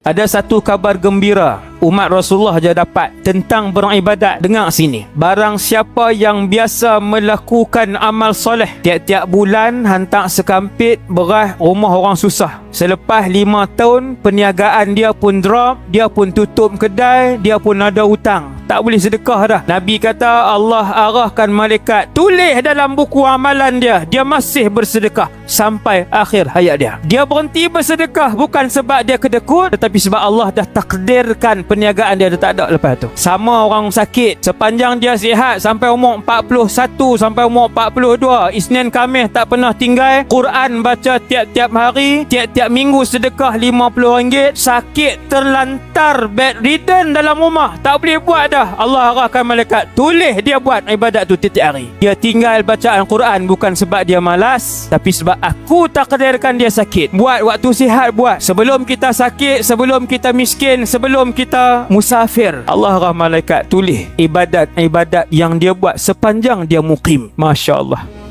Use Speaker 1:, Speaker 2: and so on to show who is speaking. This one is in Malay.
Speaker 1: Ada satu kabar gembira umat Rasulullah je dapat tentang beribadat. Dengar sini. Barang siapa yang biasa melakukan amal soleh, tiap-tiap bulan hantar sekampit beras rumah orang susah. Selepas 5 tahun, perniagaan dia pun drop, dia pun tutup kedai, dia pun ada hutang. Tak boleh sedekah dah. Nabi kata Allah arahkan malaikat, tulis dalam buku amalan dia, dia masih bersedekah sampai akhir hayat dia. Dia berhenti bersedekah bukan sebab dia kedekut, tetapi sebab Allah dah takdirkan perniagaan dia dah tak ada lepas tu. Sama orang sakit, sepanjang dia sihat sampai umur 41 sampai umur 42, Isnin Khamis tak pernah tinggal, Quran baca tiap-tiap hari, tiap-tiap minggu sedekah RM50, sakit terlantar bedridden dalam rumah, tak boleh buat dah. Allah arahkan malaikat, tulis dia buat ibadat tu tiap-tiap hari. Dia tinggal bacaan Quran bukan sebab dia malas, tapi sebab aku takdirkan dia sakit. Buat waktu sihat, buat sebelum kita sakit, sebelum kita miskin, sebelum kita musafir. Allah arah malaikat, tulis ibadat-ibadat yang dia buat sepanjang dia mukim. Masya Allah.